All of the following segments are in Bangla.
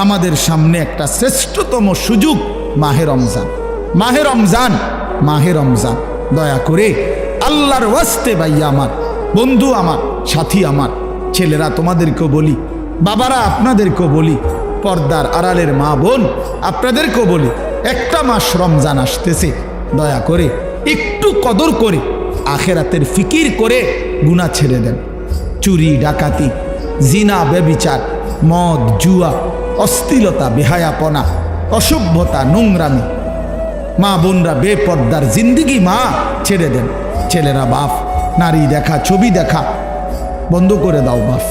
আমাদের সামনে একটা শ্রেষ্ঠতম সুযোগ মাহে রমজান। মাহে রমজান, মাহে রমজান। দয়া করে আল্লাহর ওয়াস্তে ভাইয়া আমার, বন্ধু আমার, সাথী আমার, ছেলেরা তোমাদেরকেও বলি, বাবারা আপনাদেরকেও বলি, পর্দার আড়ালের মা বোন আপনাদেরকেও বলি, একটা মাস রমজান আসতেছে, দয়া করে একটু কদর করে আখেরাতের ফিকির করে গুনাহ ছেড়ে দেন। চুরি ডাকাতি, জিনা ব্যভিচার, মদ জুয়া, অশ্লীলতা, বেহায়াপনা, অসভ্যতা, নোংরামি, মা বোনরা বেপর্দার জিন্দিগি মা ছেড়ে দেন। ছেলেরা বাপ নারী দেখা, ছবি দেখা বন্ধ করে দাও বাপ।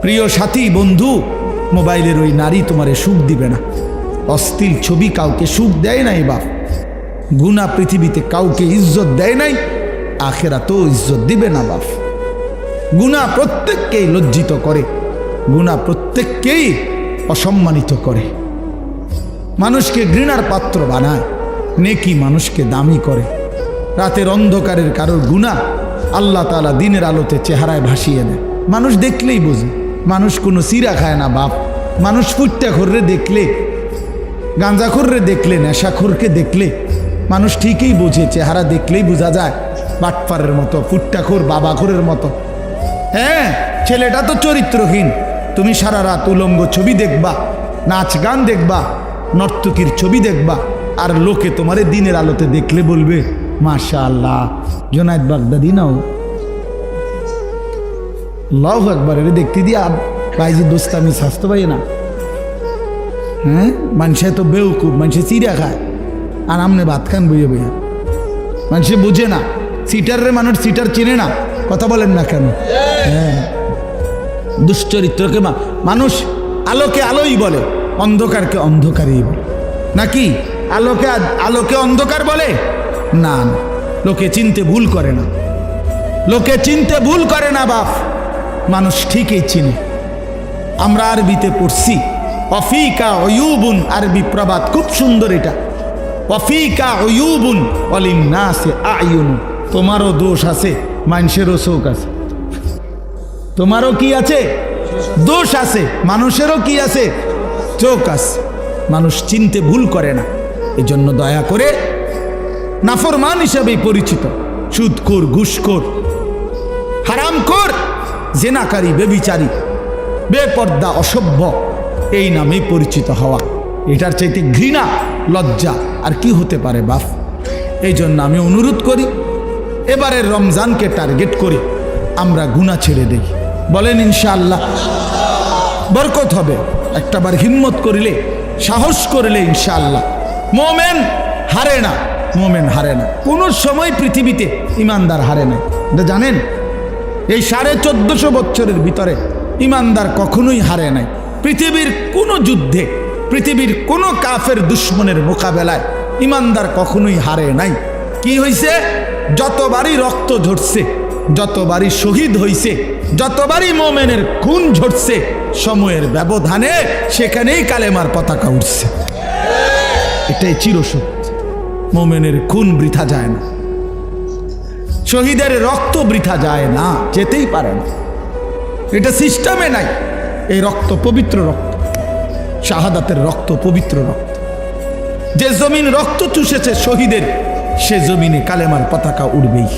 প্রিয় সাথী বন্ধু, মোবাইলের ওই নারী তোমারে সুখ দিবে না। অশ্লীল ছবি কাউকে সুখ দেয় নাই বাপ। গুনাহ পৃথিবীতে কাউকে ইজ্জত দেয় নাই, আখেরাতেও ইজ্জত দিবে না বাপ। গুনাহ প্রত্যেককেই লজ্জিত করে, গুনাহ প্রত্যেককেই অসম্মানিত করে, মানুষকে ঘৃণার পাত্র বানায়, নেকি মানুষকে দামি করে। রাতের অন্ধকারের কারোর গুনাহ আল্লাহ তাআলা দিনের আলোতে চেহারায় ভাসিয়ে দেয়। মানুষ দেখলেই বোঝে। মানুষ কোনো সিরা খায় না বাপ। মানুষ ফুট্টাখোররে দেখলে, গাঁজাখোররে দেখলে, নেশাখোরকে দেখলে মানুষ ঠিকই বোঝে। চেহারা দেখলেই বোঝা যায় বাটপারের মতো, ফুট্টাখোর, বাবাখোরের মতো। হ্যাঁ, ছেলেটা তো চরিত্রহীন। তুমি সারা রাত উলঙ্গ ছবি দেখবা, নাচ গান দেখবা, নর্তকীর ছবি দেখবা, আর লোকে তোমারে দিনের আলোতে দেখলে বলবে মাশাআল্লাহ, জোনায়েদ বাগদাদি নাও, আল্লাহু আকবার। এটা দেখতে দিয়া ভাইজি দোস্ত আমি স্বাস্থ্য পাই না। হ্যাঁ, মানুষে তো বেউকুব, মানুষে চিড়া খায় আর আমনে ভাত খান বইয়ে বইয়া। মানুষে বুঝে না, সিটারে মানুষ সিটার চেনে না। কথা বলেন না কেন? হ্যাঁ, দুশ্চরিত্রকে মানুষ আলোকে আলোই বলে, অন্ধকারকে অন্ধকারই বলে। নাকি আলোকে আলোকে অন্ধকার বলে? না, লোকে চিনতে ভুল করে না, লোকে চিনতে ভুল করে না বাপ। মানুষ ঠিকই চিনে। আমরা আরবিতে পড়ছি ওয়াফিকা উয়ুবুন, আরবি প্রবাদ খুব সুন্দর এটা। ওয়াফিকা উয়ুবুন ওয়ালিন্নাসি আয়ুন, তোমারও দোষ আছে, মানুষেরও চোখ আছে। তোমারও কি আছে? দোষ আছে। মানুষেরও কি আছে? চোখ আছে। মানুষ চিনতে ভুল করে না। এজন্য দয়া করে নাফরমান হিসাবেই পরিচিত সুদখোর, ঘুষখোর, হারামখোর, জেনাকারী, বেবিচারী, বেপর্দা, অসভ্য, এই নামেই পরিচিত হওয়া, এটার চাইতে ঘৃণা, লজ্জা আর কি হতে পারে বাপ? এই জন্য আমি অনুরোধ করি, এবারের রমজানকে টার্গেট করে আমরা গুনাহ ছেড়ে দেই। বলেন ইনশাআল্লাহ বরকত হবে। একটাবার হিম্মত করিলে, সাহস করিলে ইনশাআল্লাহ। মোমেন হারে না, মোমেন হারে না। কোনো সময় পৃথিবীতে ইমানদার হারে না, এটা জানেন? এই 1450 বছরের ভিতরে ইমানদার কখনোই হারে নাই। পৃথিবীর কোনো যুদ্ধে, পৃথিবীর কোনো কাফের দুশ্মনের মোকাবেলায় ইমানদার কখনোই হারে নাই। কি হইছে? যতবারই রক্ত ঝরছে, যতবারই শহীদ হইছে, যতবারই মোমেনের খুন ঝরছে, সময়ের ব্যবধানে সেখানেই কালেমার পতাকা উঠছে। এটাই চিরসত্য। মোমেনের খুন বৃথা যায় না, শহীদের রক্ত বৃথা যায় না, যেতেই পারে না। এটা সিস্টেমে নাই। এই রক্ত পবিত্র রক্ত, শাহাদাতের রক্ত পবিত্র রক্ত। যে জমিন রক্ত চুষেছে শহীদের, সে জমিনে কালেমার পতাকা উড়বেই।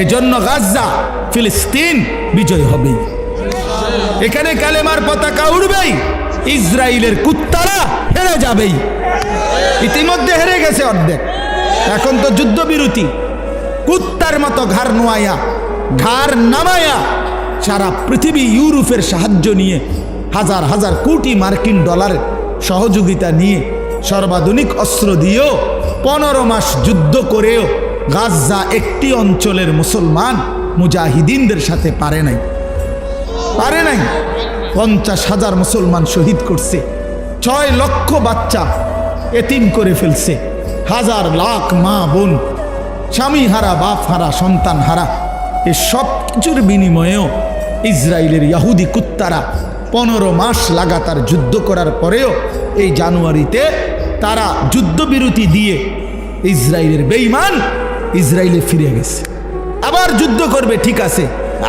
এজন্য গাজা, ফিলিস্তিন বিজয় হবেই। এখানে কালেমার পতাকা উড়বেই। ইসরায়েলের কুত্তারা হেরে যাবেই। ইতিমধ্যে হেরে গেছে অর্ধেক। এখন তো যুদ্ধবিরতি। কুত্তার মতো ঘাড় নোয়াইয়া, ঘাড় নামায়া সারা পৃথিবী ইউরোপের সাহায্য নিয়ে, হাজার হাজার কোটি মার্কিন ডলারের সহযোগিতা নিয়ে, সর্বাধুনিক অস্ত্র দিয়েও 15 মাস যুদ্ধ করেও গাজা একটি অঞ্চলের মুসলমান মুজাহিদিনদের সাথে পারে নাই, পারে নাই। 50,000 মুসলমান শহীদ করছে, 6 লক্ষ বাচ্চা এতিম করে ফেলছে, হাজার লাখ মা বোন স্বামী হারা, বাপ হারা, সন্তান হারা। এ সব কিছুর বিনিময়েও ইসরায়েলের ইহুদি কুত্তারা 15 মাস লাগাতার যুদ্ধ করার পরেও এই জানুয়ারিতে তারা যুদ্ধবিরতি দিয়ে ইসরায়েলের বেঈমান ইসরায়েলে ফিরে গেছে। আবার যুদ্ধ করবে, ঠিক আছে,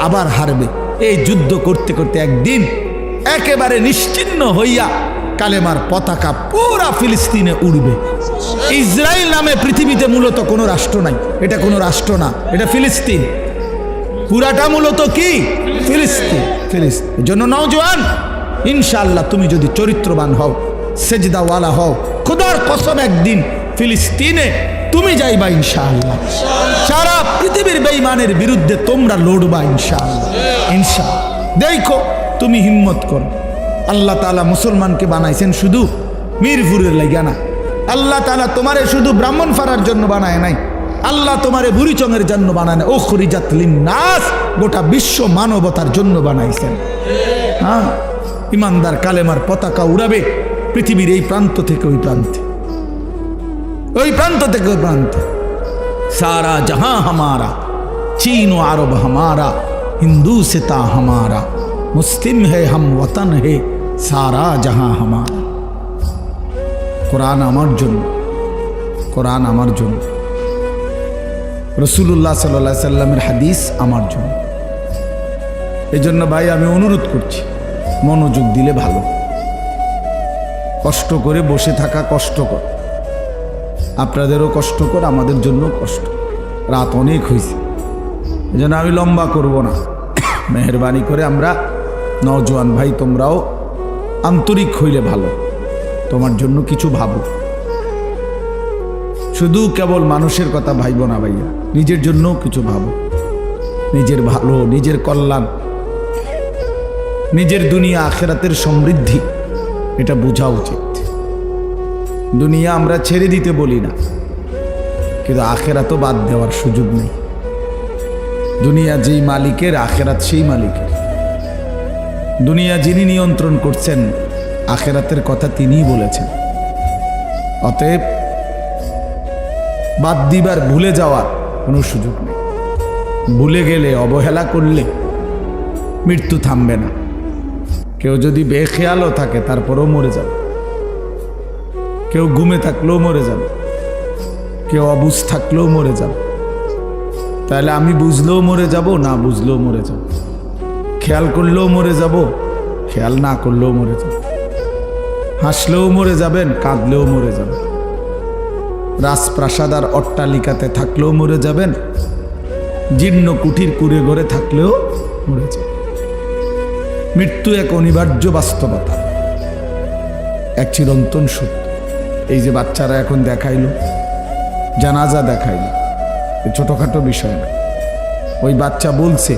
আবার হারবে। এই যুদ্ধ করতে করতে একদিন একেবারে নিশ্চিহ্ন হইয়া কালেমার পতাকা পুরা ফিলিস্তিনে উড়বে। ইসরায়েল নামে পৃথিবীতে মূলত কোনো রাষ্ট্র নাই, এটা কোনো রাষ্ট্র না, এটা ফিলিস্তিন। পুরাটা মূলত কি? ফিলিস্তিন। ফিলিস্তিন। এজন্য নওজোয়ান, ইনশাআল্লাহ তুমি যদি চরিত্রবান হও, সেজদাওয়ালা হও, খোদার কসম একদিন ফিলিস্তিনে তুমি যাইবা ইনশাআল্লাহ। সারা পৃথিবীর বেঈমানের বিরুদ্ধে তোমরা লড়বা ইনশাআল্লাহ। ইনশাআল্লাহ। দেখো তুমি হিম্মত করো। আল্লাহ তাআলা মুসলমানকে বানাইছেন শুধু মিরপুরের লাগা না। আল্লাহ তাআলা তোমারে শুধু ব্রাহ্মণপাড়ার জন্য বানায় নাই, আল্লাহ তোমারে বুড়িচংয়ের জন্য বানায় না, উখরিজাত লিন্নাস, গোটা বিশ্ব মানবতার জন্য বানাইছেন। হ্যাঁ, ইমানদার কালেমার পতাকা উড়াবে পৃথিবীর এই প্রান্ত থেকে ওই প্রান্তে, ওই প্রান্ত থেকে ওই প্রান্তে। সারা জাহাं हमारा, चीन व अरब हमारा, हिंदू सिता हमारा, मुस्लिम है हम वतन है सारा जहां हमारा। কোরআন আমার জন্য, কোরআন আমার জন্য, রাসূলুল্লাহ সাল্লাল্লাহু আলাইহি সাল্লামের হাদিস আমার জন্য। এই জন্য ভাই আমি অনুরোধ করছি, মনোযোগ দিলে ভালো। কষ্ট করে বসে থাকা কষ্টকর, আপনাদেরও কষ্টকর, আমাদের জন্য কষ্ট। রাত অনেক হয়েছে, এই জন্য আমি লম্বা করব না। মেহরবানি করে আমরা নওজোয়ান ভাই, তোমরাও আন্তরিক হইলে ভালো, তোমার জন্য কিছু ভাবো। শুধু কেবল মানুষের কথা ভাইব না ভাইয়া, নিজের জন্য কিছু ভাবো। নিজের ভালো, নিজের কল্যাণ, নিজের দুনিয়া আখিরাতের সমৃদ্ধি, এটা বোঝা উচিত। দুনিয়া আমরা ছেড়ে দিতে বলি না, কিন্তু আখিরাতও বাদ দেওয়ার সুযোগ নেই। দুনিয়া যেই মালিকের, আখিরাত সেই মালিকের। দুনিয়া যিনি নিয়ন্ত্রণ করছেন, আখিরাতের কথা তিনিই বলেছেন। অতএব বাদ দিবার, ভুলে যাওয়ার কোনো সুযোগ নেই। ভুলে গেলে, অবহেলা করলে মৃত্যু থামবে না। কেউ যদি বেখেয়ালও থাকে তারপরেও মরে যাবে, কেউ ঘুমে থাকলেও মরে যাবে, কেউ অবুঝ থাকলেও মরে যাবে। তাহলে আমি বুঝলেও মরে যাব, না বুঝলেও মরে যাব, খেয়াল করলেও মরে যাব, খেয়াল না করলেও মরে যাব, হাসলেও মরে যাবেন, কাঁদলেও মরে যাবেন, রাজপ্রাসাদ আর অট্টালিকাতে থাকলেও মরে যাবেন, জীর্ণ কুঠির কুড়ে ঘরে থাকলেও মরে যাবেন। মৃত্যু এক অনিবার্য বাস্তবতা, এক চিরন্তন সত্য। এই যে বাচ্চারা এখন দেখাইল, জানাজা দেখাইল, ছোটখাটো বিষয় না। ওই বাচ্চা বলছে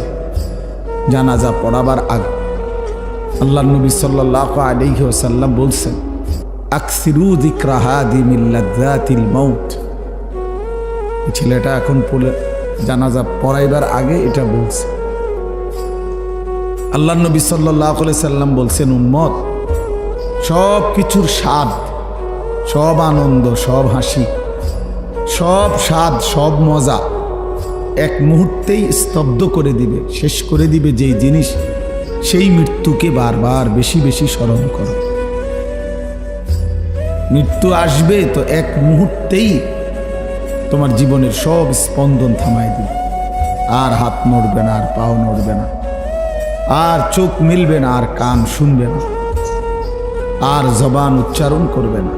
জানাজা পড়াবার আগে আল্লাহ নবী সাল্লাল্লাহু আলাইহি ওয়াসাল্লাম বলছেন, আকসিরু যিকরা হাদি মিন লাযযাতিল মাউত। ছেলেটা এখন জানাজা পড়াইবার আগে এটা বলছে। আল্লাহ নবী সাল্লাল্লাহু আলাইহি সাল্লাম বলছেন, উম্মত, সব কিছুর স্বাদ, সব আনন্দ, সব হাসি, সব স্বাদ, সব মজা এক মুহূর্তেই স্তব্ধ করে দিবে, শেষ করে দিবে যেই জিনিস, সেই মৃত্যুকে বারবার বেশি বেশি স্মরণ করো। মৃত্যু আসবে তো এক মুহূর্তেই তোমার জীবনের সব স্পন্দন থামাই দিবে। আর হাত নড়বে না, আর পাও নড়বে না, আর চোখ মিলবে না, আর কান শুনবে না, আর জবান উচ্চারণ করবে না,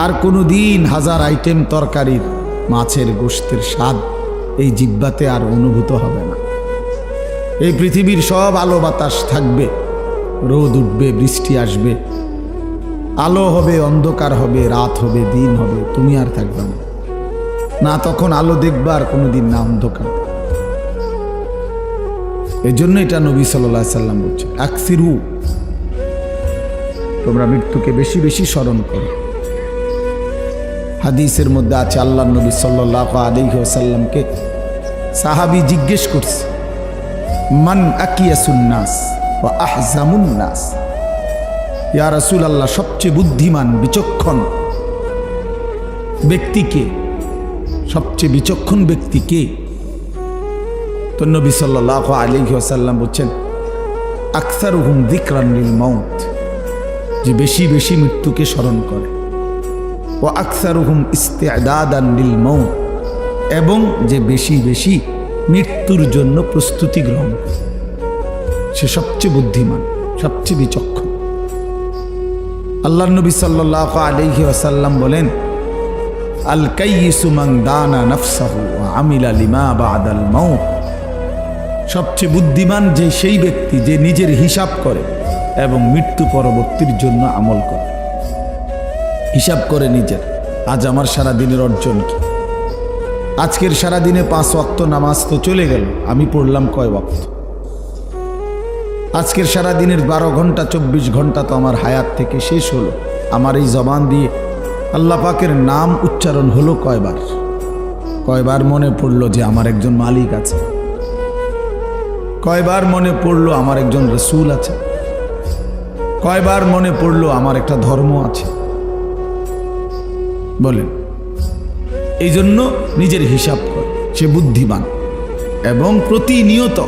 আর কোনো দিন হাজার আইটেম তরকারির মাছের গোশতের স্বাদ এই জিহ্বাতে আর অনুভূত হবে না। এই পৃথিবীর সব আলো বাতাস থাকবে, রোদ উঠবে, বৃষ্টি আসবে, আলো হবে, অন্ধকার হবে, রাত হবে, দিন হবে, তুমি আর থাকবে না। না তখন আলো দেখবে, আর কোনোদিন না অন্ধকার। এই জন্য এটা নবী সাল্লাল্লাহু আলাইহি সাল্লাম বলছে, আকসিরু, তোমরা মৃত্যুকে বেশি বেশি স্মরণ করো। হাদিসের মধ্যে আছে, আল্লাহ নবী সাল্লাল্লাহু আলাইহি ওয়াসাল্লামকে সাহাবী জিজ্ঞেস করছে, মান আকিয়াসুন নাস ওয়া আহজামুন নাস, ইয়া রাসূলুল্লাহ, সবচেয়ে বুদ্ধিমান বিচক্ষণ ব্যক্তি কে? সবচেয়ে বিচক্ষণ ব্যক্তি কে? তো নবী সাল্লাল্লাহু আলাইহি ওয়াসাল্লাম বলছেন, আকসারুহুম যিকরান লিল মাউত, যে বেশি বেশি মৃত্যুকে স্মরণ করে, ও আকসারুহুম ইস্তিআদাদান লিল মাউত, এবং যে বেশি বেশি মৃত্যুর জন্য প্রস্তুতি গ্রহণ করে, সে সবচেয়ে বুদ্ধিমান, সবচেয়ে বিচক্ষণ। আল্লাহর নবী সাল্লাল্লাহু আলাইহি ওয়াসাল্লাম বলেন, আল কাইয়িসু মান দানা নাফসাহু ওয়া আমিলা লিমা বাদাল মাউত। সবচেয়ে বুদ্ধিমান যে সেই ব্যক্তি যে নিজের হিসাব করে এবং মৃত্যু পরবর্তীর জন্য আমল করে। হিসাব করে নিজের, আজ আমার সারা দিনের অর্জন কি, আজকের সারা দিনে 5 ওয়াক্ত নামাজ তো চলে গেল, আমি পড়লাম কয় ওয়াক্ত? আজকের সারা দিনের 12 ঘন্টা 24 ঘন্টা তো আমার হায়াত থেকে শেষ হলো, আমার এই জবান দিয়ে আল্লাহ পাকের নাম উচ্চারণ হলো কয়বার? কয়বার মনে পড়লো যে আমার একজন মালিক আছে? কয়বার মনে পড়লো আমার একজন রসুল আছে? কয়বার মনে পড়লো আমার একটা ধর্ম আছে? বলেন। এই জন্য নিজের হিসাব করে সে বুদ্ধিমান এবং প্রতিনিয়ত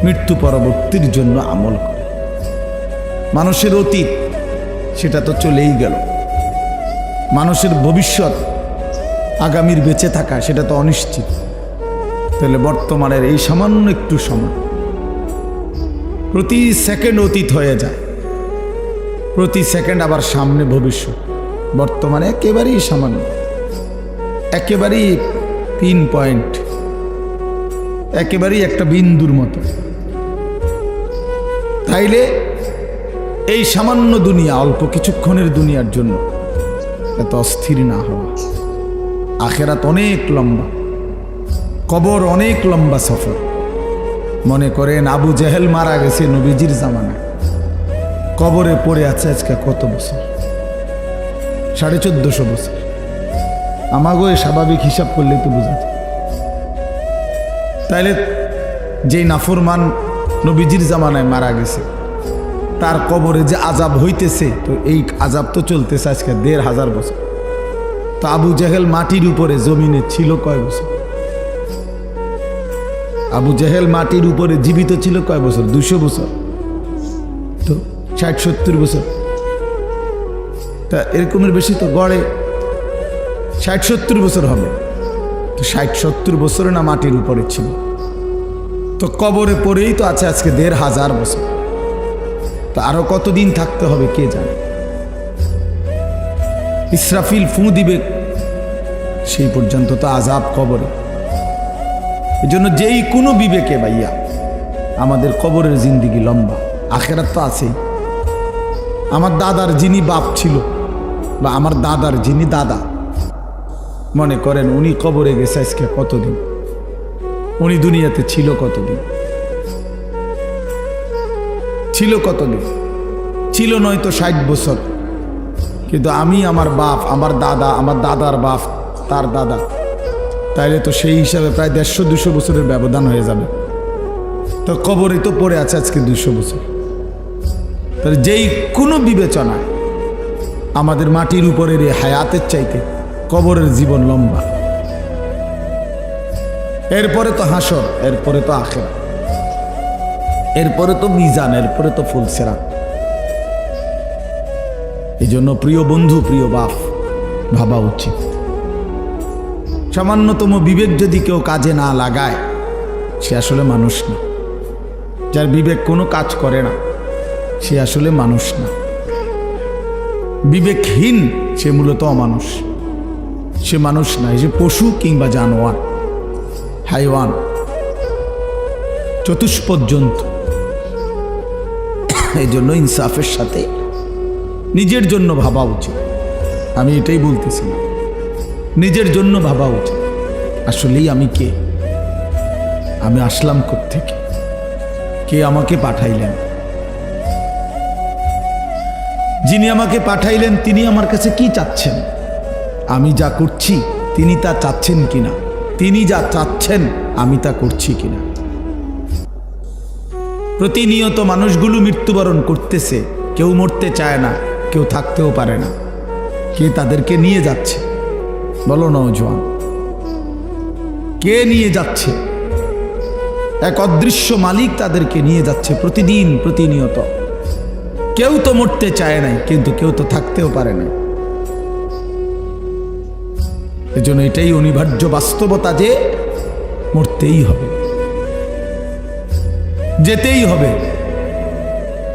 মৃত্যু পরবর্তীর জন্য আমল করে। মানুষের অতীত সেটা তো চলেই গেল, মানুষের ভবিষ্যৎ আগামীর বেঁচে থাকা সেটা তো অনিশ্চিত। তাহলে বর্তমানের এই সামান্য একটু সময়, প্রতি সেকেন্ড অতীত হয়ে যায়, প্রতি সেকেন্ড আবার সামনে ভবিষ্যৎ। বর্তমানে একেবারেই সামান্য, একেবারেই পিন পয়েন্ট, একেবারেই একটা বিন্দুর মতো। তাইলে এই সামান্য দুনিয়া, অল্প কিছুক্ষণের দুনিয়ার জন্য এত অস্থির না হওয়া। আখেরাত অনেক লম্বা, কবর অনেক লম্বা সফর। মনে করেন আবু জেহেল মারা গেছে নবীজির জামানায়, কবরে পড়ে আছে আজকে কত বছর? 1450 বছর। আমাগো স্বাভাবিক হিসাব করলে তো বোঝা যায়। তাইলে যেই নাফরমান নবীজির জামানায় মারা গেছে, তার কবরে যে আজাব হইতেছে, তো এই আজাব তো চলতেছে আজকে 1500 বছর। তো আবু জেহেল মাটির উপরে জমিনে ছিল কয় বছর? আবু জেহেল মাটির উপরে জীবিত ছিল কয় বছর? 200 বছর। তো 60-70 বছর। তা এরকমের বেশি তো গড়ে 60-70 বছর হবে। তো 60-70 বছরে না মাটির উপরে ছিল, তো কবরে পড়েই তো আছে আজকে 1500 বছর। তো আরো কতদিন থাকতে হবে কে জানে। ইসরাফিল ফু দিবে, সেই পর্যন্ত তো আজাব কবরে। এই জন্য যেই কোনো বিবেকে ভাইয়া, আমাদের কবরের জিন্দিগি লম্বা, আখেরাত তো আছেই। আমার দাদার যিনি বাপ ছিল, বা আমার দাদার যিনি দাদা, মনে করেন উনি কবরে গেছে আজকে কতদিন, উনি দুনিয়াতে ছিল কতদিন? ছিল কতদিন? ছিল নয়তো 60 বছর। কিন্তু আমি, আমার বাপ, আমার দাদা, আমার দাদার বাপ, তার দাদা, তাইলে তো সেই হিসাবে প্রায় 150-200 বছরের ব্যবধান হয়ে যাবে। তো কবরে তো পড়ে আছে আজকে 200 বছর। তাহলে যেই কোনো বিবেচনায় আমাদের মাটির উপরের এই হায়াতের চাইতে কবরের জীবন লম্বা। এরপরে তো হাসর, এরপরে তো আখিরাত, এরপরে তো মিজান, এরপরে তো ফুলসিরাত। এই জন্য প্রিয় বন্ধু, প্রিয় বাপ, ভাবা উচিত। সামান্যতম বিবেক যদি কেউ কাজে না লাগায়, সে আসলে মানুষ না। যার বিবেক কোনো কাজ করে না, সে আসলে মানুষ না। বিবেকহীন সে মূলত অমানুষ, সে মানুষ না, সে পশু কিংবা জানোয়ার, হাইওয়ান, চতুষ্পদ জন্তু। এই জন্য ইনসাফের সাথে নিজের জন্য ভাবা উচিত। আমি এটাই বলতেছি, নিজের জন্য ভাবা উচিত। আসলেই আমি কে? আমি আসলাম কোত্থেকে? কে আমাকে পাঠাইলেন? যিনি আমাকে পাঠাইলেন তিনি আমার কাছে কি চাচ্ছেন? আমি যা করছি তিনি তা চাচ্ছেন কিনা? তিনি যা চাচ্ছেন আমি তা করছি কিনা? প্রতিনিয়ত মানুষগুলো মৃত্যুবরণ করতেছে, কেউ মরতে চায় না, কেউ থাকতেও পারে না। কে তাদেরকে নিয়ে যাচ্ছে? বলো নওজোয়ান, কে নিয়ে যাচ্ছে? এক অদৃশ্য মালিক তাদেরকে নিয়ে যাচ্ছে প্রতিদিন, প্রতিনিয়ত। কেউ তো মরতে চায় নাই, কিন্তু কেউ তো থাকতেও পারে না। এজন্য এটাই অনিবার্য বাস্তবতা যে মরতেই হবে, যেতেই হবে।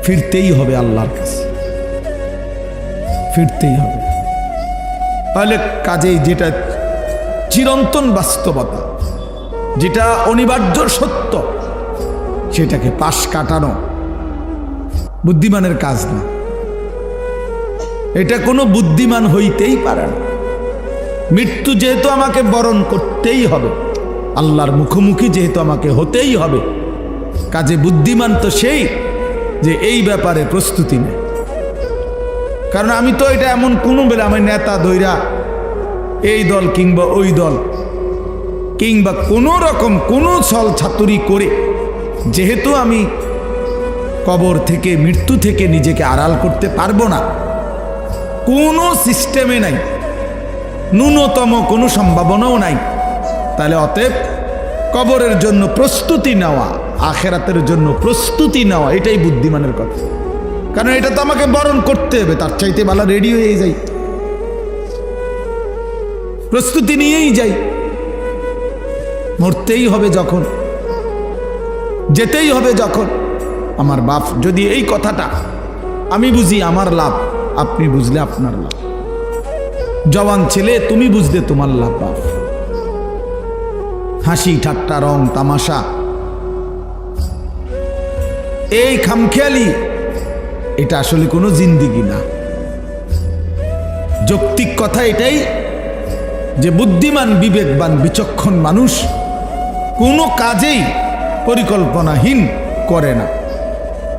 ফিরতেই হবে আল্লাহর কাছে, ফিরতেই হবে। তাহলে কাজেই যেটা চিরন্তন বাস্তবতা, যেটা অনিবার্য সত্য, সেটাকে পাশ কাটানো বুদ্ধিমানের কাজ না। এটা কোনো বুদ্ধিমান হইতেই পারে না। মৃত্যু যেহেতু আমাকে বরণ করতেই হবে, আল্লাহর মুখোমুখি যেহেতু আমাকে হতেই হবে, কাজে বুদ্ধিমান তো সেই যে এই ব্যাপারে প্রস্তুতি নেয়। কারণ আমি তো এটা এমন কোনো বেলা আমি নেতা দৈরা এই দল কিংবা ওই দল কিংবা কোনো রকম কোনো ছল ছাতুরি করে যেহেতু আমি কবর থেকে মৃত্যু থেকে নিজেকে আড়াল করতে পারবো না, কোনো সিস্টেমে নাই, ন্যূনতম কোনো সম্ভাবনাও নাই, তাহলে অতএব কবরের জন্য প্রস্তুতি নেওয়া, আখেরাতের জন্য প্রস্তুতি নেওয়া, এটাই বুদ্ধিমানের কথা। কারণ এটা তো আমাকে বরণ করতে হবে, তার চাইতে ভালো রেডি হয়ে যাই, প্রস্তুতি নিয়েই যাই। মরতেই হবে যখন, যেতেই হবে যখন। আমার বাপ যদি এই কথাটা আমি বুঝি আমার লাভ, আপনি বুঝলে আপনার লাভ। জওয়ান ছেলে তুমি বুঝলে তোমার লাভ। বাপ হাসি ঠাট্টা রং তামাশা এই খামখেয়ালি, এটা আসলে কোনো জিন্দিগি না। যৌক্তিক কথা এটাই যে বুদ্ধিমান বিবেকবান বিচক্ষণ মানুষ কোনো কাজেই পরিকল্পনাহীন করে না।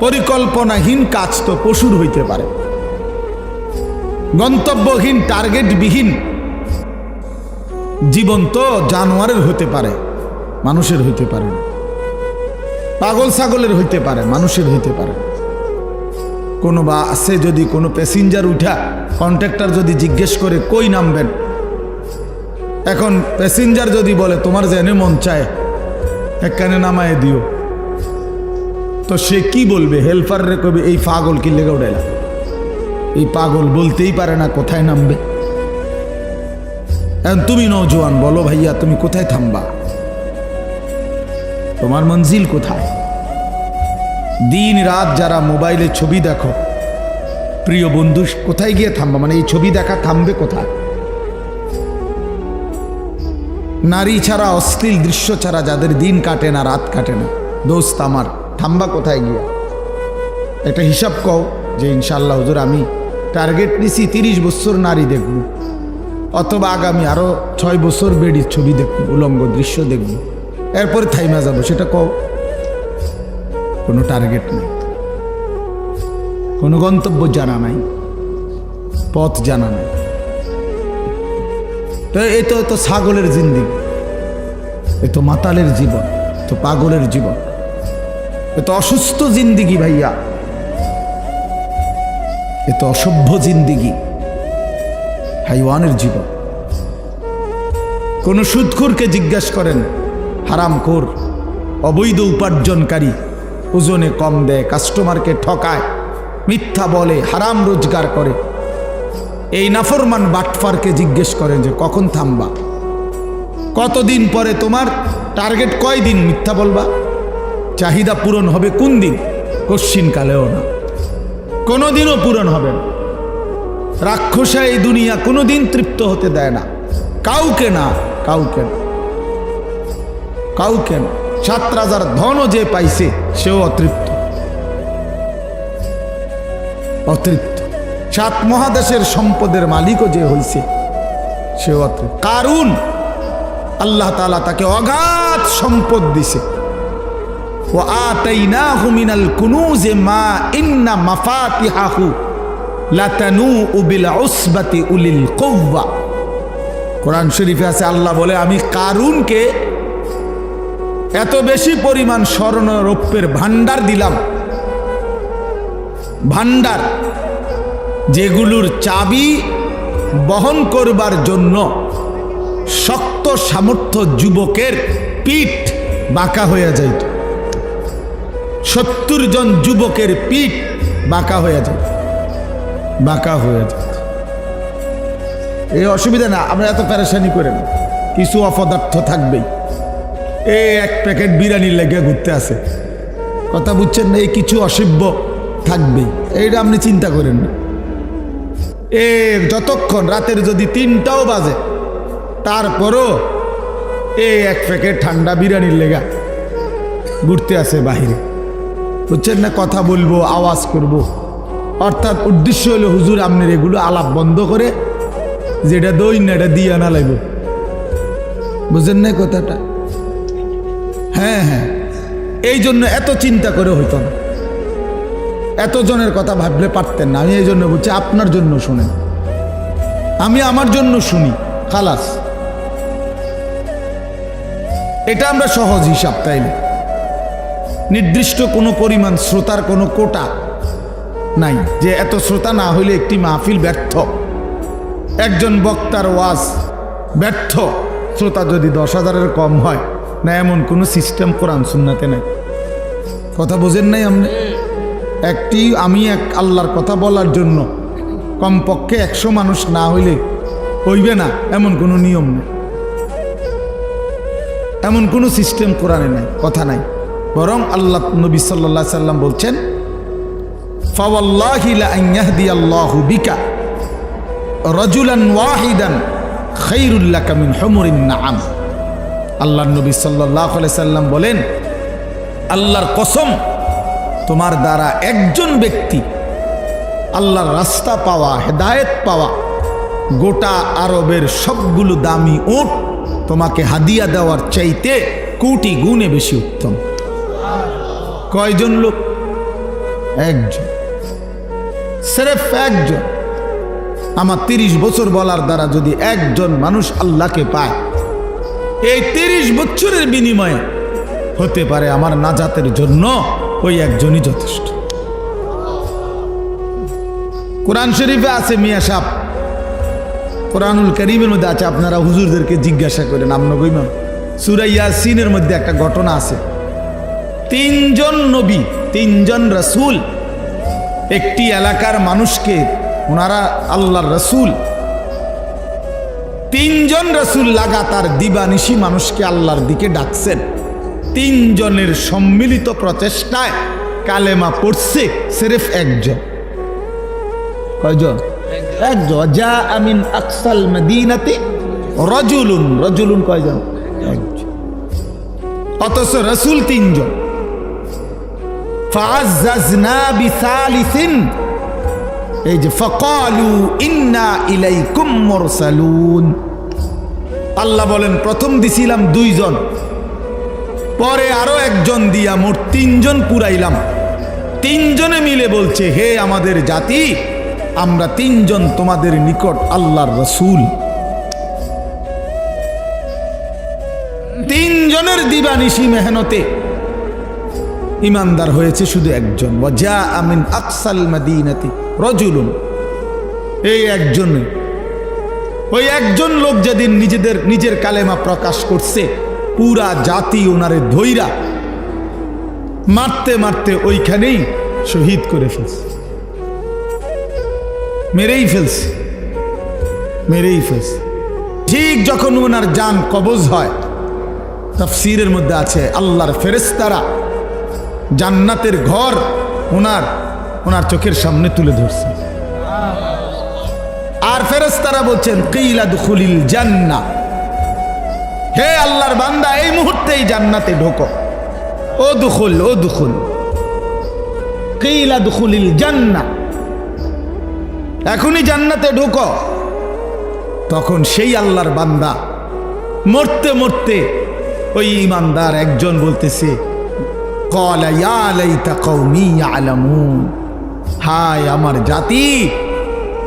পরিকল্পনাহীন কাজ তো পশুর হইতে পারে, গন্তব্যহীন টার্গেটবিহীন জীবন তো জানোয়ারের হতে পারে, মানুষের হইতে পারে না। পাগল ছাগলের হইতে পারে, মানুষের হইতে পারে। কোনো বা আছে যদি কোনো প্যাসেঞ্জার উঠা কন্ট্রাক্টর যদি জিজ্ঞেস করে কই নামবেন, এখন প্যাসেঞ্জার যদি বলে তোমার জেনে মন চায় একখানে নামায় দিও, তো সে কি বলবে? হেল্পার রে কবে এই পাগল কি লেগে উঠেলা, এই পাগল বলতেই পারে না কোথায় নামবে। এখন তুমি নওজোয়ান বলো ভাইয়া তুমি কোথায় থামবা, তোমার মঞ্জিল কোথায়? দিন রাত যারা মোবাইলে ছবি দেখো, প্রিয় বন্ধু কোথায় গিয়ে থামবা? মানে এই ছবি দেখা থামবে কোথায়? নারী ছাড়া অশ্লীল দৃশ্য ছাড়া যাদের দিন কাটে না রাত কাটে না, দোস্ত আমার থামবা কোথায় গিয়া? একটা হিসাব কও যে ইনশাআল্লাহ হুজুর আমি টার্গেট নিছি 30 বছর নারী দেখব, অথবা আগামী আরো 6 বছর বেডির ছবি দেখব, উলঙ্গ দৃশ্য দেখব, এরপরে থাইমা যাব, সেটা কও। কোনো টার্গেট নেই, কোনো গন্তব্য জানা নাই, পথ জানা নাই। তো এই তো ছাগলের জিন্দিগি, এ তো মাতালের জীবন, তো পাগলের জীবন, এ তো অসুস্থ জিন্দিগি ভাইয়া, এ তো অসভ্য জিন্দিগি, হাইওয়ানের জীবন। কোন সুদখোরকে জিজ্ঞাসা করেন, হারামখোর অবৈধ উপার্জনকারী, ওজনে কম দেয়, কাস্টমারকে ঠকায়, মিথ্যা বলে, হারাম রোজগার করে, এই নাফরমান বাটফারকে জিজ্ঞেস করেন যে কখন থামবা, কতদিন পরে তোমার টার্গেট, কয়দিন মিথ্যা বলবা, চাহিদা পূরণ হবে কোন দিন? কশ্চিন কালেও না, কোনোদিনও পূরণ হবে না। রাক্ষসা এই দুনিয়া কোনোদিন তৃপ্ত হতে দেয় না, কাউকে না, কাউকে না, কাউকে না। 7 রাজার ধনও যে পাইছে সেও অতৃপ্ত, অতৃপ্ত। 7 মহাদেশের সম্পদের মালিকও যে হইছে সেও অতৃপ্ত। কারুন আল্লাহ তাআলা তাকে অগাধ সম্পদ দিছে। ওয়া আতাইনাহু মিনাল কুনুজি মা ইন্না মাফাতিহাহু লাতানু বিল উসবাতি উলিল কুওয়া। কোরআন শরীফে আছে, আল্লাহ বলে আমি কারুনকে এত বেশি পরিমাণ স্বর্ণ রৌপ্যের ভান্ডার দিলাম, ভান্ডার যেগুলোর চাবি বহন করবার জন্য শক্ত সামর্থ্য যুবকের পিঠ বাঁকা হয়ে যাইত। 70 জন যুবকের পিঠ বাঁকা হয়ে যায়, বাঁকা হয়ে যায়। এই অসুবিধা না, আমরা এত প্যারেশানি করে না, কিছু অপদার্থ থাকবেই। এই 1 প্যাকেট বিরিয়ানির লেগে ঘুরতে আছে, কথা বুঝছেন না? এই কিছু অসভ্য থাকবে, এইটা আপনি চিন্তা করেন না। যতক্ষণ রাতের যদি 3টাও বাজে, তারপরও এক প্যাকেট ঠান্ডা বিরিয়ানির লেগা ঘুরতে আসে বাহিরে, বুঝছেন না? কথা বলবো, আওয়াজ করব, অর্থাৎ উদ্দেশ্য হলো হুজুর আপনার এগুলো আলাপ বন্ধ করে যেটা দই না এটা দিয়ে আনা লাগবে, বুঝেন না কথাটা? হ্যাঁ হ্যাঁ, এই জন্য এত চিন্তা করে হইতো না, এত জনের কথা ভাবলে পারতেন না। আমি এই জন্য বলছি আপনার জন্য শুনেন, আমি আমার জন্য শুনি, খালাস। এটা আমরা সহজ হিসাব, তাইলে নির্দিষ্ট কোনো পরিমাণ শ্রোতার কোনো কোটা নাই যে এত শ্রোতা না হইলে একটি মাহফিল ব্যর্থ, একজন বক্তার ওয়াজ ব্যর্থ, শ্রোতা যদি 10,000-এর কম হয় না, এমন কোনো সিস্টেম কোরআন সুন্নাতে নাই। কথা বোঝেন নাই আপনি? আমি এক আল্লাহর কথা বলার জন্য কমপক্ষে 100 মানুষ না হইলে হইবে না, এমন কোনো নিয়ম নেই, এমন কোনো সিস্টেম কোরআনে নাই, কথা নাই। বরং আল্লাহ নবী সাল্লাল্লাহু আলাইহি সাল্লাম বলছেন, ফাওয়াল্লাহি লা আন ইয়াহদিয়াল্লাহু বিকা রাজুলান ওয়াহিদান খায়রুল লাকা মিন হুমুরিন নাআম। আল্লাহর নবী সাল্লাল্লাহু আলাইহি সাল্লাম বলেন, আল্লাহর কসম, তোমার দ্বারা একজন ব্যক্তি আল্লাহর রাস্তা পাওয়া, হেদায়েত পাওয়া, গোটা আরবের সবগুলো দামি উট তোমাকে হাদিয়া দেওয়ার চাইতে কোটি গুণে বেশি উত্তম। কয়জন লোক? একজন, সির্ফ একজন। আমার 30 বছর বলার দ্বারা যদি একজন মানুষ আল্লাহকে পায়, এই 30 বছরের বিনিময়ে হতে পারে আমার নাজাতের জন্য ওই একজনই যথেষ্ট। কোরআন শরীফে আছে, মিয়া সাহেব, কোরআনুল কারীমের মধ্যে আছে, আপনারা হুজুরদেরকে জিজ্ঞাসা করেন, আমরা কইমাম। সূরা ইয়াসিনের মধ্যে একটা ঘটনা আছে, 3 জন নবী, 3 জন রাসূল একটি এলাকার মানুষকে, ওনারা আল্লাহর রাসূল, 3 জন রাসূল লাগাতার দিবানিশি মানুষকে আল্লাহর দিকে ডাকছেন। 3 জনের সম্মিলিত প্রচেষ্টায় কালেমা পড়ছে সির্ফ একজন। কয়জন? একজন। যা আমিন আকসাল মদিনাতে রাজুলুন, রাজুলুন কয়জন? একজন। অথচ রাসূল 3 জন। ফাআজ্জাজনা বিসালিসিন, এই যে ফাকালু ইন্না ইলাইকুম মুরসালুন। আল্লাহ বলেন, প্রথম দিছিলাম 2 জন, পরে আরো একজন দিয়া মোট 3 জন পুরাইলাম। 3 জনে মিলে বলছে, হে আমাদের জাতি, আমরা 3 জন তোমাদের নিকট আল্লাহর রাসূল। 3 জনের দিবানিশি মেহনতে ইমানদার হয়েছে শুধু একজন। ওয়াজা আমিন আকসাল মদিনাতি রাজুলুন, এই একজন, ওই একজন লোক যেদিন নিজের কালেমা প্রকাশ করছে, পুরা জাতি ওনারে ধইরা মারতে মারতে ওইখানেই শহীদ করে ফেলছে, মেরেই ফেলছে, মেরেই ফেলছে। ঠিক যখন ওনার জান কবজ হয়, তাফসীরের মধ্যে আছে আল্লাহর ফেরেশতারা জান্নাতের ঘর ওনার চোখের সামনে তুলে ধরছে। আর ফেরেশতারা বলছেন, কিলা দুখুলিল জান্নাহ, হে আল্লাহর বান্দা, এই মুহূর্তেই জান্নাতে ঢোকো। ও দুখুল, ও দুখুল, কিলা দুখুলিল জান্নাহ, এখনই জান্নাতে ঢোকো। তখন সেই আল্লাহর বান্দা মরতে মরতে ওই ইমানদার একজন বলতেছে, ক্বালা ইয়া লাইতা কওমি ইয়ালামুন, হায় আমার জাতি,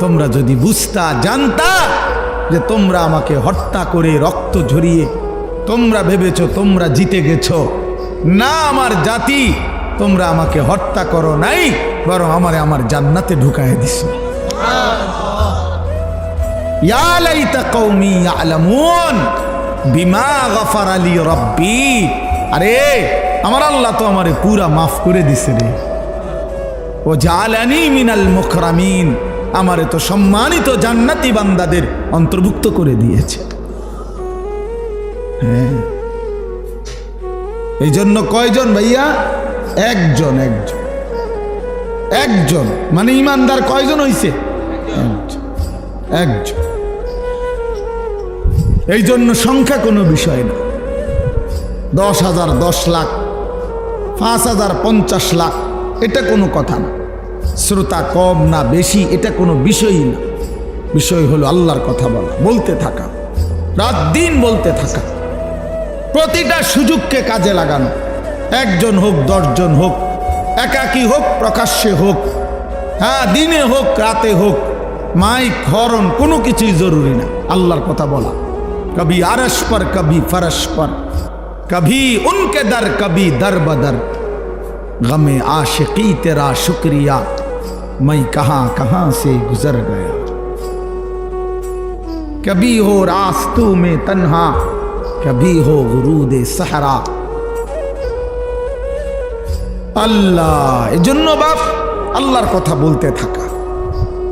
তোমরা যদি বুঝতা, জানতা যে তোমরা আমাকে হত্যা করে রক্ত ঝরিয়ে তোমরা ভেবেছো তোমরা জিতে গেছো। না আমার জাতি, তোমরা আমাকে হত্যা করো নাই, বরং আমারে আমার জান্নাতে ঢুকায় দিছো। ইয়া লাইতা কওমি ইয়ালামুন বিমা গফারা লি রাব্বি, আরে আমার আল্লাহ তো আমারে পুরা মাফ করে দিছে রে। ও জালানি মিনাল মুকরামিন, আমারে তো সম্মানিত জান্নাতি বান্দাদের অন্তর্ভুক্ত করে দিয়েছে। হ্যাঁ, এই জন্য কয়জন ভাইয়া? একজন। একজন। একজন, মানে ইমানদার কয়জন হইছে? একজন। এই জন্য সংখ্যা কোনো বিষয় না। 10,000, 10 লাখ, 5,000, 50 লাখ, এটা কোনো কথা না। শ্রোতা কম না বেশি, এটা কোনো বিষয়ই না। বিষয় হলো আল্লাহর কথা বলা, বলতে থাকা, রাত দিন বলতে থাকা, প্রতিটা সুযোগকে কাজে লাগানো। একজন হোক, 10 জন হোক, একাকী হোক, প্রকাশ্যে হোক, হ্যাঁ দিনে হোক, রাতে হোক, মাইক হরন কোনো কিছুই জরুরি না। আল্লাহর কথা বলা, কবি আরশ পর, কবি ফরশ পর, কবি উনকে দর, কবি দর বদর, গমে आशिकी तेरा शुक्रिया, मैं कहां कहां से गुजर गया, कभी हो रास्तू में तन्हा, कभी हो गुरूद सहरा। আল্লাহ, এজন্য বাপ আল্লাহর কথা বলতে থাকা।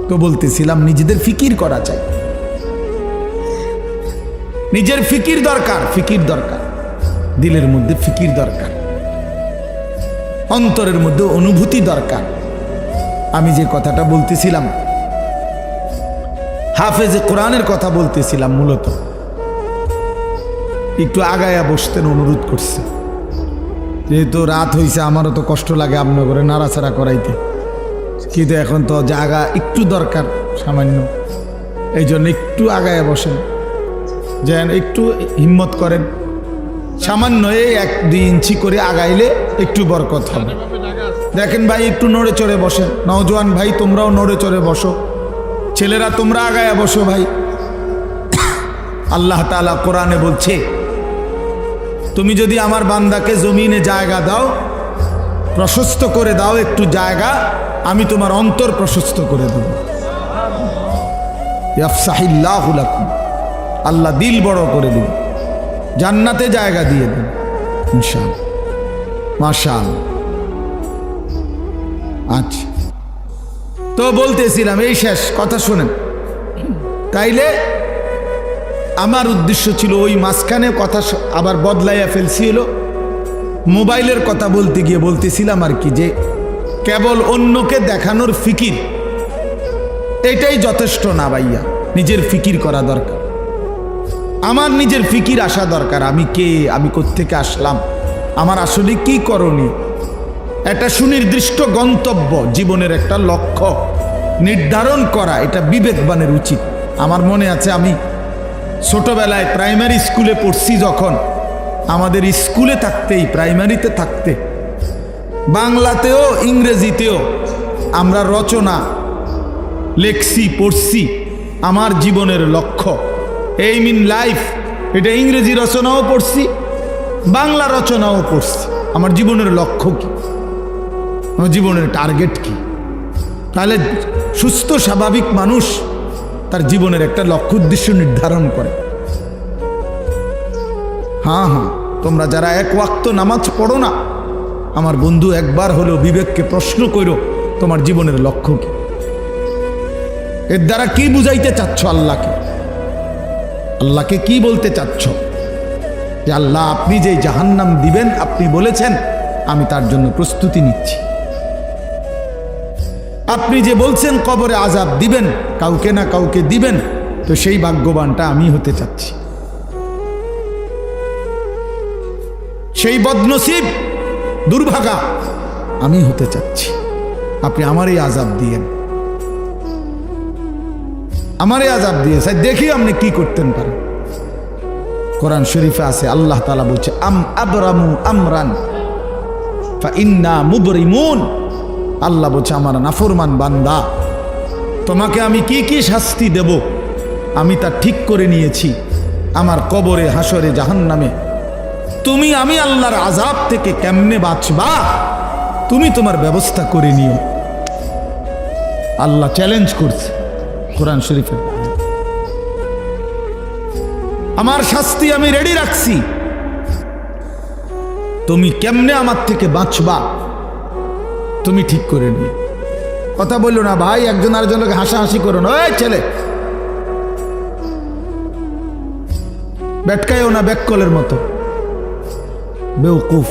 তো বলতেছিলাম নিজেদের ফিকির করা চাই, নিজের ফিকির দরকার, ফিকির দরকার, দিলের মধ্যে ফিকির দরকার, অন্তরের মধ্যে অনুভূতি দরকার। আমি যে কথাটা বলতেছিলাম, হাফেজে কোরআনের কথা বলতেছিলাম, মূলত একটু আগায়া বসতেন অনুরোধ করছে, যেহেতু রাত হইছে, আমারও তো কষ্ট লাগে আপনার করে নাড়াচাড়া করাইতে, কিন্তু এখন তো জায়গা একটু দরকার সামান্য, এই জন্য একটু আগায়া বসেন, যেন একটু হিম্মত করেন, সামান্য 1-2 ইঞ্চি করে আগাইলে একটু বরকত হবে। দেখেন ভাই, একটু নড়ে চড়ে বসেন, নওজোয়ান ভাই তোমরাও নড়ে চড়ে বসো, ছেলেরা তোমরা আগায়া বসো ভাই। আল্লাহ তাআলা কোরআনে বলছে, তুমি যদি আমার বান্দাকে জমিনে জায়গা দাও, প্রশস্ত করে দাও একটু জায়গা, আমি তোমার অন্তর প্রশস্ত করে দেব। ইয়াফসাহিল্লাহু লাকুম, আল্লাহ দিল বড় করে দিন, জান্নাতে জায়গা দিয়ে দেন ইনশাআল্লাহ। মাশাআল্লাহ। আচ্ছা, তো বলতেছিলাম, এই শেষ কথা শুনেন। তাইলে আমার উদ্দেশ্য ছিল, ওই মাঝখানে কথা আবার বদলাইয়া ফেলছি, হলো মোবাইলের কথা বলতে গিয়ে বলতেছিলাম আর কি, যে কেবল অন্যকে দেখানোর ফিকির এটাই যথেষ্ট না ভাইয়া, নিজের ফিকির করা দরকার। আমার নিজের ফিকির আসা দরকার, আমি কে, আমি কোত্থেকে আসলাম, আমার আসলে কি করণীয়, একটা সুনির্দিষ্ট গন্তব্য, জীবনের একটা লক্ষ্য নির্ধারণ করা, এটা বিবেকবানের উচিত। আমার মনে আছে, আমি ছোটবেলায় প্রাইমারি স্কুলে পড়ছি, যখন আমাদের স্কুলে থাকতেই, প্রাইমারিতে থাকতে, বাংলাতেও ইংরেজিতেও আমরা রচনা লেখছি, পড়ছি, আমার জীবনের লক্ষ্য, এইম ইন লাইফ, এটা ইংরেজি রচনাও পড়ছি, বাংলা রচনাও পড়ছি। আমার জীবনের লক্ষ্য কি, আমার জীবনের টার্গেট কি? তাহলে সুস্থ স্বাভাবিক মানুষ তার জীবনের একটা লক্ষ্য উদ্দেশ্য নির্ধারণ করে। হ্যাঁ হ্যাঁ, তোমরা যারা 1 ওয়াক্ত নামাজ পড়ো না, আমার বন্ধু, একবার হলেও বিবেককে প্রশ্ন করো, তোমার জীবনের লক্ষ্য কি? এর দ্বারা কি বুঝাইতে চাচ্ছ আল্লাহকে? আল্লাহকে কি বলতে চাচ্ছ? যে আল্লাহ, আপনি যে জাহান্নাম দিবেন, আপনি বলেছেন, আমি তার জন্য প্রস্তুতি নিচ্ছি। আপনি যে বলছেন কবরে আযাব দিবেন, কাউকে না কাউকে দিবেন, তো সেই ভাগ্যবানটা আমি হতে চাচ্ছি, সেই বদনসিব দুর্ভাগা আমি হতে চাচ্ছি। আপনি আমারই আযাব দিয়েন, আমারই আযাব দিয়ে দেখি আপনি কি করতেন পারেন। কোরআন শরীফে আছে, আল্লাহ তাআলা বলছে, আম আবরামু আমরান ফাইন্না মুবরিমুন। আল্লাহ বলছে, আমার নাফরমান বান্দা, তোমাকে আমি কি কি শাস্তি দেব আমি তা ঠিক করে নিয়েছি। আমার কবরে, হাসরে, জাহান্নামে তুমি, আমি আল্লাহর আযাব থেকে কেমনে বাঁচবা, তুমি তোমার ব্যবস্থা করে নিও। আল্লাহ চ্যালেঞ্জ করছে কোরআন শরীফে, আমার শাস্তি আমি রেডি রাখছি, তুমি কেমনে আমার থেকে বাঁচবা তুমি ঠিক করে নিও। কথা বললো না ভাই, একজন আরেকজনকে হাসাহাসি করো না, ওই ছেলে বেটকায়ও না, ব্যাককলের মতো বেউকুফ।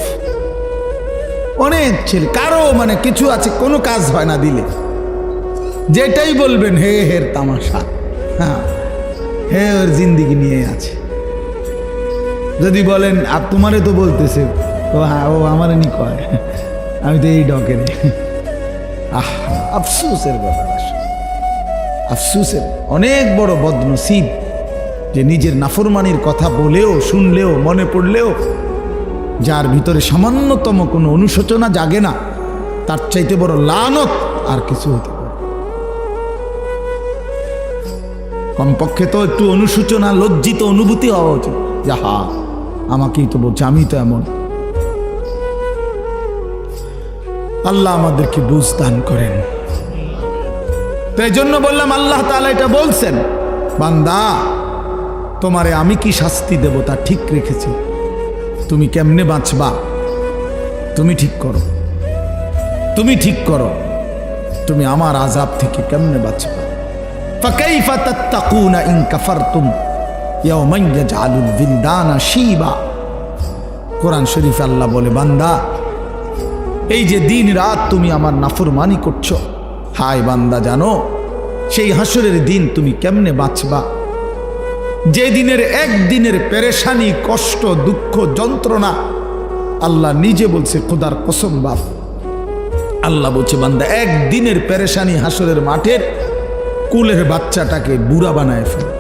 অনেক ছেলে, কারো মানে কিছু আছে কোনো কাজ হয় না দিলে, যেটাই বলবেন হে হের তামাশা, হ্যাঁ হে ওর জিন্দিগি নিয়ে আছে। যদি বলেন আর তোমারে তো বলতেছে, ও হ্যাঁ ও আমারে নি কয়, আমি তো এই ডকের। আহ আফসোসের কথা, আফসোসের অনেক বড় বদনসিব যে নিজের নাফরমানির কথা বলেও শুনলেও মনে পড়লেও যার ভিতরে সামান্যতম কোনো অনুশোচনা জাগে না, তার চাইতে বড় লানত আর কিছু হতে পারে। কমপক্ষে তো একটু অনুশোচনা লজ্জিত অনুভূতি হওয়া উচিত, যাহা আমাকেই তো বলছে, আমি তো এমন। আল্লাহ আমাদেরকে বুঝ দান করেন। তাই জন্য বললাম আল্লাহ তাআলা এটা বলছেন, বান্দা তোমারে আমি কি শাস্তি দেব তা ঠিক রেখেছি, তুমি কেমনে বাঁচবা তুমি ঠিক করো, তুমি ঠিক করো, তুমি আমার আযাব থেকে কেমনে বাঁচবা। ফাকাইফা তাত্তাকুনা ইন কাফারতুম ইয়াওমান ইয়াজআলুল বিলদানা শিবা। কোরআন শরীফে আল্লাহ বলে, বান্দা এই যে দিন রাত তুমি আমার নাফরমানি করছো, হায় বান্দা জানো সেই হাসরের দিন তুমি কেমনে বাঁচবা, যে দিনের একদিনের পেরেশানি কষ্ট দুঃখ যন্ত্রণা আল্লাহ নিজে বলছে, খোদার কসম বাপ, আল্লাহ বলছে বান্দা একদিনের পেরেশানি হাসরের মাঠের কুলের বাচ্চাটাকে বুড়া বানায় ফেলে,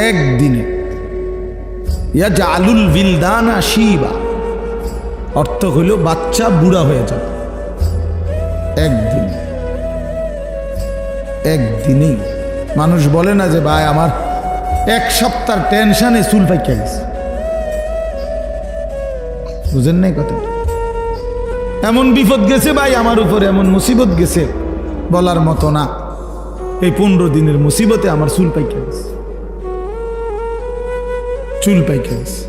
একদিনে। ইয়াজআলুল বিলদানা শিবা, অর্থ হইল বাচ্চা বুড়া হয়ে যাবে একদিন, একদিনেই। মানুষ বলে না যে ভাই আমার এক সপ্তাহ টেনশনে চুল পাইকা গেছে, বুঝেন নাই কথা, এমন বিপদ গেছে ভাই আমার উপরে, এমন মুসিবত গেছে বলার মতো না। এই 15 দিনের মুসিবতে আমার চুল পাইকা গেছে, চুল পাইকা গেছে।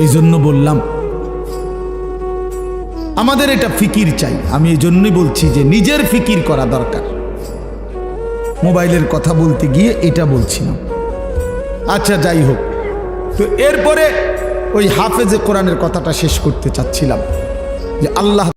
এই জন্য বললাম আমাদের এটা ফিকির চাই। আমি এই জন্যই বলছি যে নিজের ফিকির করা দরকার। মোবাইলের কথা বলতে গিয়ে এটা বলছিলাম। আচ্ছা যাই হোক, তো এরপরে ওই হাফেজে কোরআনের কথাটা শেষ করতে চাচ্ছিলাম যে আল্লাহ